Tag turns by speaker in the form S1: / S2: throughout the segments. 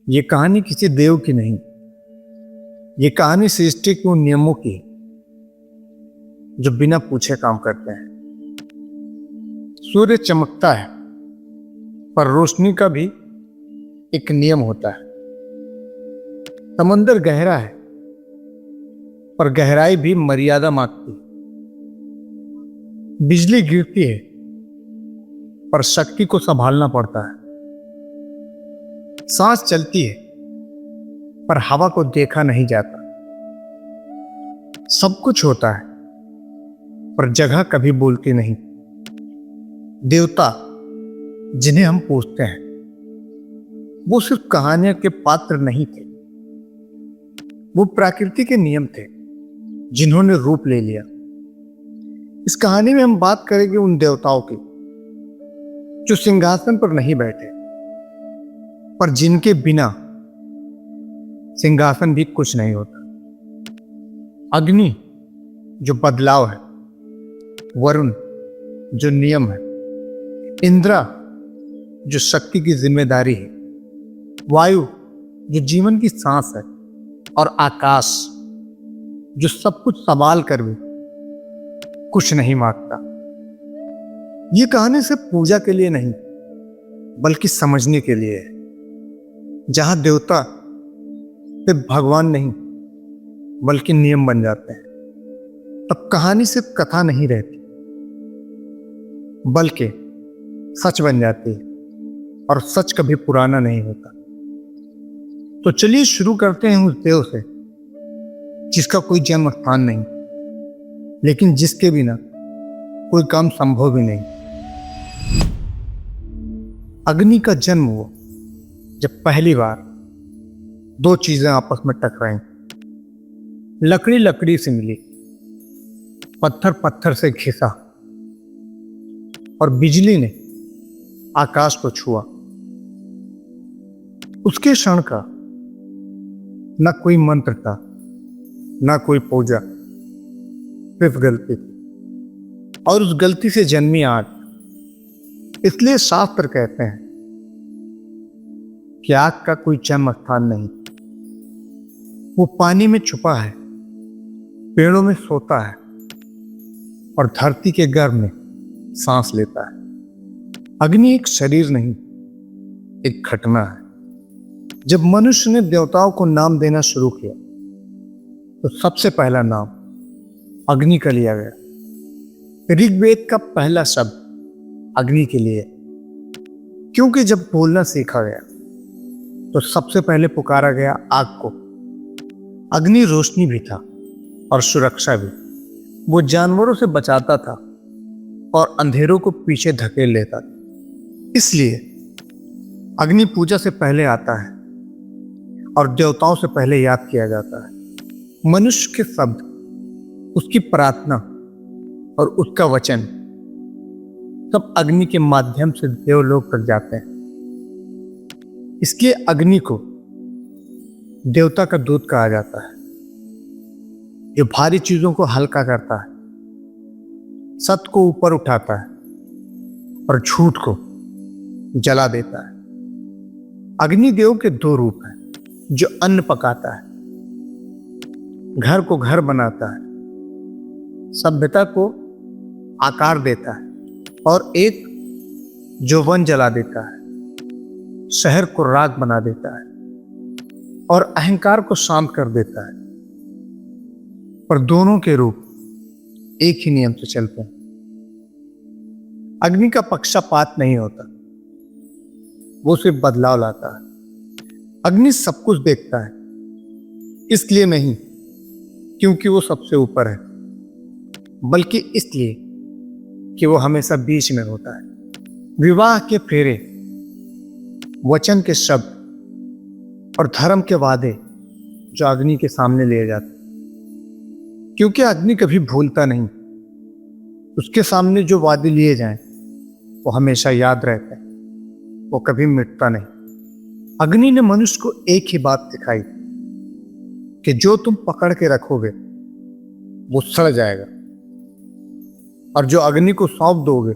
S1: ये कहानी किसी देव की नहीं, ये कहानी सृष्टि के उन नियमों की है जो बिना पूछे काम करते हैं। सूर्य चमकता है, पर रोशनी का भी एक नियम होता है। समंदर गहरा है, पर गहराई भी मर्यादा मांगती है। बिजली गिरती है, पर शक्ति को संभालना पड़ता है। सांस चलती है, पर हवा को देखा नहीं जाता। सब कुछ होता है, पर जगह कभी बोलती नहीं। देवता जिन्हें हम पूजते हैं, वो सिर्फ कहानियों के पात्र नहीं थे, वो प्रकृति के नियम थे जिन्होंने रूप ले लिया। इस कहानी में हम बात करेंगे उन देवताओं की जो सिंहासन पर नहीं बैठे, पर जिनके बिना सिंहासन भी कुछ नहीं होता। अग्नि जो बदलाव है, वरुण जो नियम है, इंद्र जो शक्ति की जिम्मेदारी है, वायु जो जीवन की सांस है, और आकाश जो सब कुछ संभाल कर भी कुछ नहीं मांगता। ये कहानी सिर्फ पूजा के लिए नहीं, बल्कि समझने के लिए है। जहां देवता सिर्फ भगवान नहीं, बल्कि नियम बन जाते हैं, तब कहानी सिर्फ कथा नहीं रहती, बल्कि सच बन जाती है। और सच कभी पुराना नहीं होता। तो चलिए शुरू करते हैं उस देव से जिसका कोई जन्म स्थान नहीं, लेकिन जिसके बिना कोई काम संभव भी नहीं। अग्नि का जन्म हुआ जब पहली बार दो चीजें आपस में टकराई। लकड़ी लकड़ी से मिली, पत्थर पत्थर से घिसा, और बिजली ने आकाश को छुआ। उसके क्षण का न कोई मंत्र था, न कोई पूजा, सिर्फ गलती थी। और उस गलती से जन्मी आग। इसलिए शास्त्र कहते हैं कि आग का कोई जन्म स्थान नहीं। वो पानी में छुपा है, पेड़ों में सोता है, और धरती के गर्भ में सांस लेता है। अग्नि एक शरीर नहीं, एक घटना है। जब मनुष्य ने देवताओं को नाम देना शुरू किया, तो सबसे पहला नाम अग्नि का लिया गया। ऋग्वेद का पहला शब्द अग्नि के लिए, क्योंकि जब बोलना सीखा गया तो सबसे पहले पुकारा गया आग को। अग्नि रोशनी भी था और सुरक्षा भी। वो जानवरों से बचाता था और अंधेरों को पीछे धकेल लेता था। इसलिए अग्नि पूजा से पहले आता है और देवताओं से पहले याद किया जाता है। मनुष्य के शब्द, उसकी प्रार्थना और उसका वचन सब अग्नि के माध्यम से देवलोक तक जाते हैं। इसलिए अग्नि को देवता का दूत कहा जाता है, जो भारी चीजों को हल्का करता है, सत्य को ऊपर उठाता है और झूठ को जला देता है। अग्निदेव के दो रूप हैं, जो अन्न पकाता है, घर को घर बनाता है, सभ्यता को आकार देता है, और एक जो वन जला देता है, शहर को राख बना देता है, और अहंकार को शांत कर देता है। पर दोनों के रूप एक ही नियम से चलते हैं। अग्नि का पक्षपात नहीं होता, वो सिर्फ बदलाव लाता है। अग्नि सब कुछ देखता है, इसलिए नहीं क्योंकि वो सबसे ऊपर है, बल्कि इसलिए कि वो हमेशा बीच में होता है। विवाह के फेरे, वचन के शब्द और धर्म के वादे जो अग्नि के सामने लिए जाते, क्योंकि अग्नि कभी भूलता नहीं। उसके सामने जो वादे लिए जाएं, वो हमेशा याद रहते हैं, वो कभी मिटता नहीं। अग्नि ने मनुष्य को एक ही बात सिखाई कि जो तुम पकड़ के रखोगे वो सड़ जाएगा, और जो अग्नि को सौंप दोगे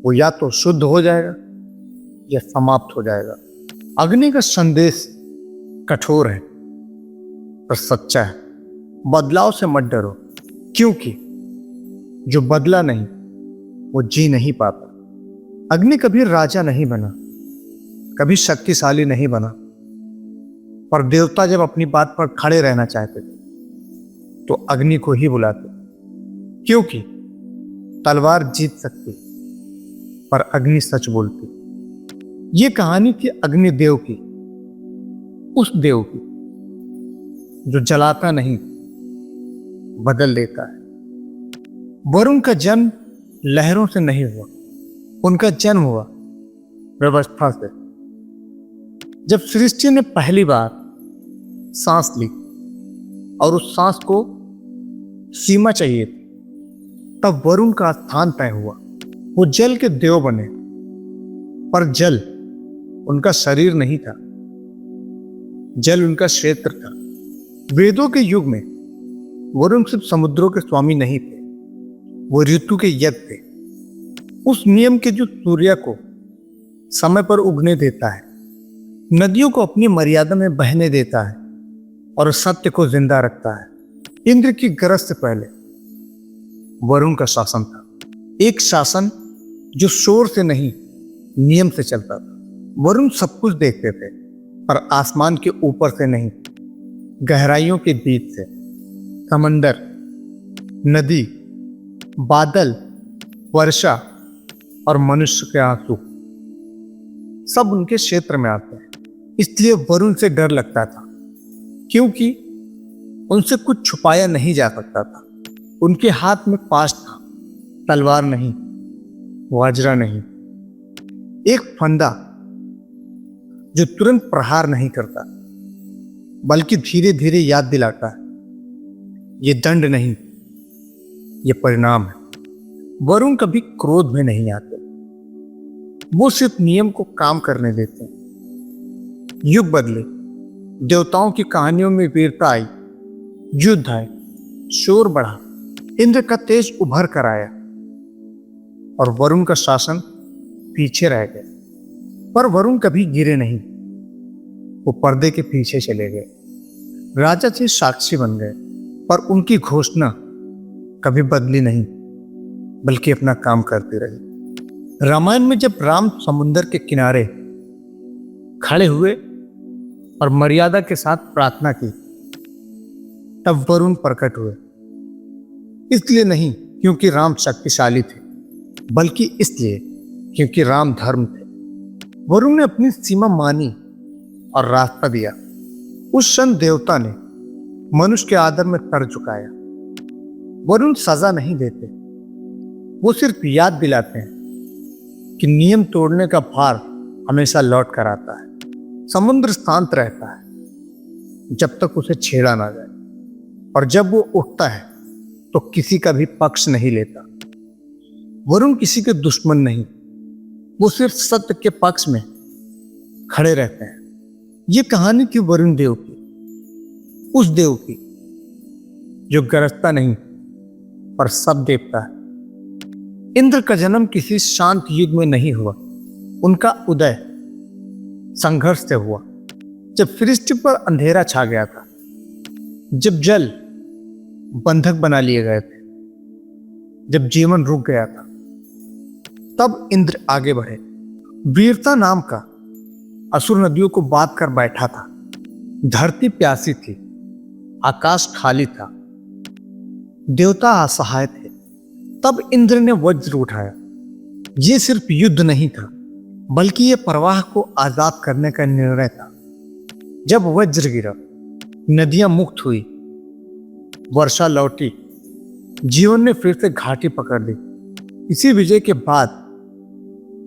S1: वो या तो शुद्ध हो जाएगा या समाप्त हो जाएगा। अग्नि का संदेश कठोर है पर सच्चा है। बदलाव से मत डरो, क्योंकि जो बदला नहीं वो जी नहीं पाता। अग्नि कभी राजा नहीं बना, कभी शक्तिशाली नहीं बना, पर देवता जब अपनी बात पर खड़े रहना चाहते थे तो अग्नि को ही बुलाते, क्योंकि तलवार जीत सकती पर अग्नि सच बोलती। ये कहानी थी अग्निदेव की, उस देव की जो जलाता नहीं बदल देता है। वरुण का जन्म लहरों से नहीं हुआ, उनका जन्म हुआ व्यवस्था से। जब सृष्टि ने पहली बार सांस ली और उस सांस को सीमा चाहिए थी, तब वरुण का स्थान तय हुआ। वो जल के देव बने, पर जल उनका शरीर नहीं था, जल उनका क्षेत्र था। वेदों के युग में वरुण सिर्फ समुद्रों के स्वामी नहीं थे, वो ऋतु के यज्ञ थे। उस नियम के जो सूर्य को समय पर उगने देता है, नदियों को अपनी मर्यादा में बहने देता है और सत्य को जिंदा रखता है। इंद्र की गरज से पहले वरुण का शासन था, एक शासन जो शोर से नहीं नियम से चलता था। वरुण सब कुछ देखते थे, पर आसमान के ऊपर से नहीं, गहराइयों के बीच से। समंदर, नदी, बादल, वर्षा और मनुष्य के आंसू सब उनके क्षेत्र में आते हैं। इसलिए वरुण से डर लगता था, क्योंकि उनसे कुछ छुपाया नहीं जा सकता था। उनके हाथ में पाश था, तलवार नहीं, वज्र नहीं, एक फंदा जो तुरंत प्रहार नहीं करता, बल्कि धीरे धीरे याद दिलाता है, ये दंड नहीं, ये परिणाम है। वरुण कभी क्रोध में नहीं आते, वो सिर्फ नियम को काम करने देते हैं। युग बदले, देवताओं की कहानियों में वीरता आई, युद्ध आए, शोर बढ़ा, इंद्र का तेज उभर कर आया और वरुण का शासन पीछे रह गया। पर वरुण कभी गिरे नहीं, वो पर्दे के पीछे चले गए। राजा से साक्षी बन गए, पर उनकी घोषणा कभी बदली नहीं, बल्कि अपना काम करती रही। रामायण में जब राम समुद्र के किनारे खड़े हुए और मर्यादा के साथ प्रार्थना की, तब वरुण प्रकट हुए। इसलिए नहीं क्योंकि राम शक्तिशाली थे, बल्कि इसलिए क्योंकि राम धर्म थे। वरुण ने अपनी सीमा मानी और रास्ता दिया। उस क्षण देवता ने मनुष्य के आदर में सर झुकाया। वरुण सजा नहीं देते, वो सिर्फ याद दिलाते हैं कि नियम तोड़ने का भार हमेशा लौट कर आता है। समुद्र शांत रहता है जब तक उसे छेड़ा ना जाए, और जब वो उठता है तो किसी का भी पक्ष नहीं लेता। वरुण किसी के दुश्मन नहीं, वो सिर्फ सत्य के पक्ष में खड़े रहते हैं। ये कहानी थी वरुण देव की, उस देव की जो गरजता नहीं पर सब देखता है। इंद्र का जन्म किसी शांत युग में नहीं हुआ, उनका उदय संघर्ष से हुआ। जब सृष्टि पर अंधेरा छा गया था, जब जल बंधक बना लिए गए थे, जब जीवन रुक गया था, तब इंद्र आगे बढ़े। वीरता नाम का असुर नदियों को बांध कर बैठा था। धरती प्यासी थी, आकाश खाली था, देवता असहाय थे। तब इंद्र ने वज्र उठाया। ये सिर्फ युद्ध नहीं था, बल्कि यह प्रवाह को आजाद करने का निर्णय था। जब वज्र गिरा, नदियां मुक्त हुई, वर्षा लौटी, जीवन ने फिर से घाटी पकड़ ली। इसी विजय के बाद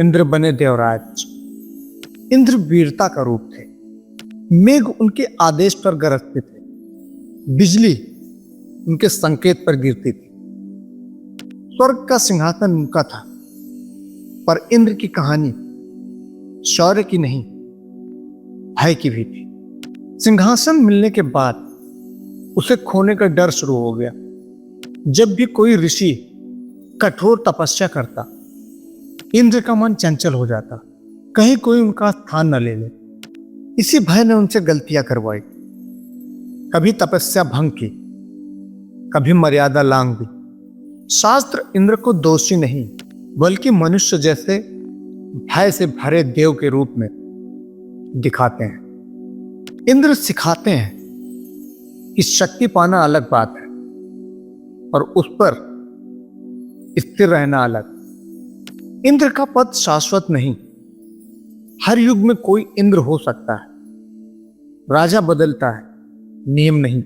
S1: इंद्र बने देवराज। इंद्र वीरता का रूप थे। मेघ उनके आदेश पर गरजते थे, बिजली उनके संकेत पर गिरती थी। स्वर्ग का सिंहासन उनका था, पर इंद्र की कहानी शौर्य की नहीं, भय की भी थी। सिंहासन मिलने के बाद उसे खोने का डर शुरू हो गया। जब भी कोई ऋषि कठोर तपस्या करता, इंद्र का मन चंचल हो जाता, कहीं कोई उनका स्थान न ले ले। इसी भय ने उनसे गलतियां करवाई, कभी तपस्या भंग की, कभी मर्यादा लांघ दी। शास्त्र इंद्र को दोषी नहीं बल्कि मनुष्य जैसे भय से भरे देव के रूप में दिखाते हैं। इंद्र सिखाते हैं कि शक्ति पाना अलग बात है और उस पर स्थिर रहना अलग। इंद्र का पद शाश्वत नहीं, हर युग में कोई इंद्र हो सकता है। राजा बदलता है, नियम नहीं।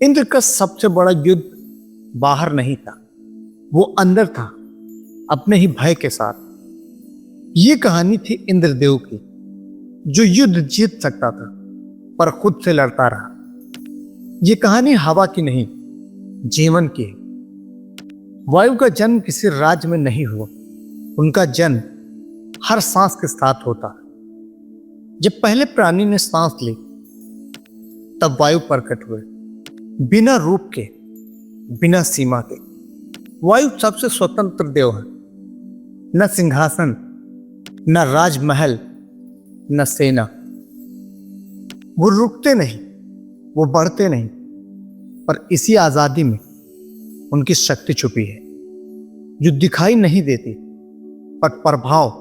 S1: इंद्र का सबसे बड़ा युद्ध बाहर नहीं था, वो अंदर था, अपने ही भय के साथ। ये कहानी थी इंद्रदेव की, जो युद्ध जीत सकता था पर खुद से लड़ता रहा। ये कहानी हवा की नहीं, जीवन की है। वायु का जन्म किसी राज्य में नहीं हुआ, उनका जन्म हर सांस के साथ होता है। जब पहले प्राणी ने सांस ली तब वायु प्रकट हुए, बिना रूप के, बिना सीमा के। वायु सबसे स्वतंत्र देव है, न सिंहासन, न राजमहल, न सेना। वो रुकते नहीं, वो बढ़ते नहीं, पर इसी आजादी में उनकी शक्ति छुपी है, जो दिखाई नहीं देती पर प्रभाव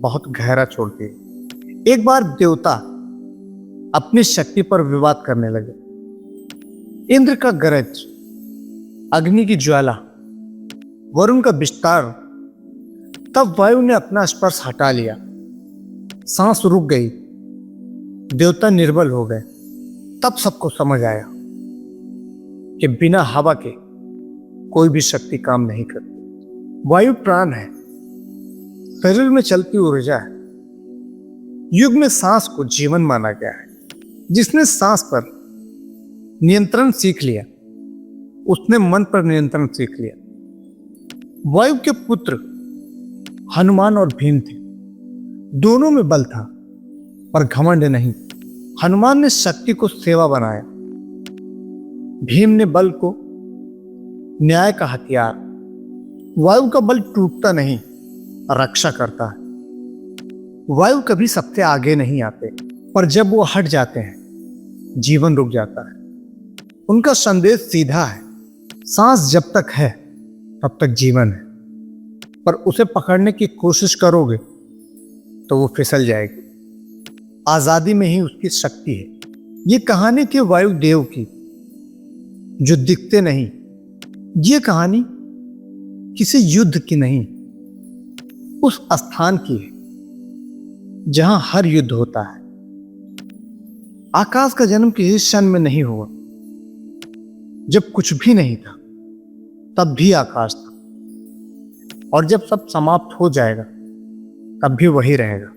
S1: बहुत गहरा छोड़ती है। एक बार देवता अपनी शक्ति पर विवाद करने लगे। इंद्र का गरज, अग्नि की ज्वाला, वरुण का विस्तार। तब वायु ने अपना स्पर्श हटा लिया, सांस रुक गई, देवता निर्बल हो गए। तब सबको समझ आया कि बिना हवा के कोई भी शक्ति काम नहीं करती। वायु प्राण है, शरीर में चलती ऊर्जा है। युग में सांस को जीवन माना गया है। जिसने सांस पर नियंत्रण सीख लिया, उसने मन पर नियंत्रण सीख लिया। वायु के पुत्र हनुमान और भीम थे। दोनों में बल था पर घमंड नहीं। हनुमान ने शक्ति को सेवा बनाया, भीम ने बल को न्याय का हथियार। वायु का बल टूटता नहीं, रक्षा करता है। वायु कभी सबसे आगे नहीं आते, पर जब वो हट जाते हैं जीवन रुक जाता है। उनका संदेश सीधा है, सांस जब तक है तब तक जीवन है, पर उसे पकड़ने की कोशिश करोगे तो वो फिसल जाएगी। आजादी में ही उसकी शक्ति है। ये कहानी थी वायु देव की, जो दिखते नहीं। ये कहानी किसी युद्ध की नहीं, उस स्थान की है जहां हर युद्ध होता है। आकाश का जन्म किसी क्षण में नहीं हुआ। जब कुछ भी नहीं था तब भी आकाश था, और जब सब समाप्त हो जाएगा तब भी वही रहेगा।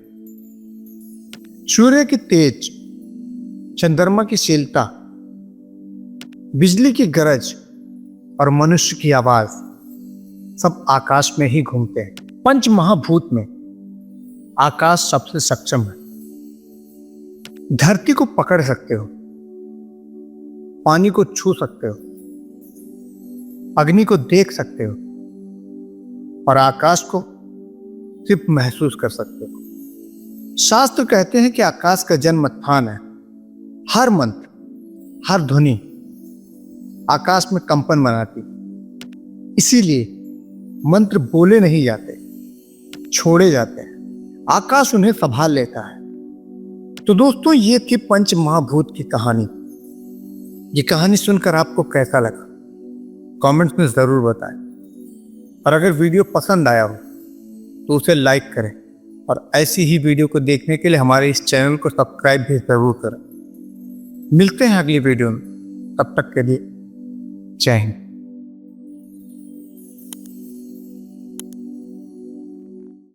S1: सूर्य की तेज, चंद्रमा की शीलता, बिजली की गरज और मनुष्य की आवाज सब आकाश में ही घूमते हैं। पंच महाभूत में आकाश सबसे सक्षम है। धरती को पकड़ सकते हो, पानी को छू सकते हो, अग्नि को देख सकते हो, और आकाश को सिर्फ महसूस कर सकते हो। शास्त्र कहते हैं कि आकाश का जन्म स्थान है। हर मंत्र, हर ध्वनि आकाश में कंपन बनाती। इसीलिए मंत्र बोले नहीं जाते, छोड़े जाते हैं। आकाश उन्हें संभाल लेता है। तो दोस्तों, ये थी पंच महाभूत की कहानी। ये कहानी सुनकर आपको कैसा लगा कमेंट्स में जरूर बताएं, और अगर वीडियो पसंद आया हो तो उसे लाइक करें, और ऐसी ही वीडियो को देखने के लिए हमारे इस चैनल को सब्सक्राइब भी जरूर करें। मिलते हैं अगली वीडियो में, तब तक के लिए जय हिंद।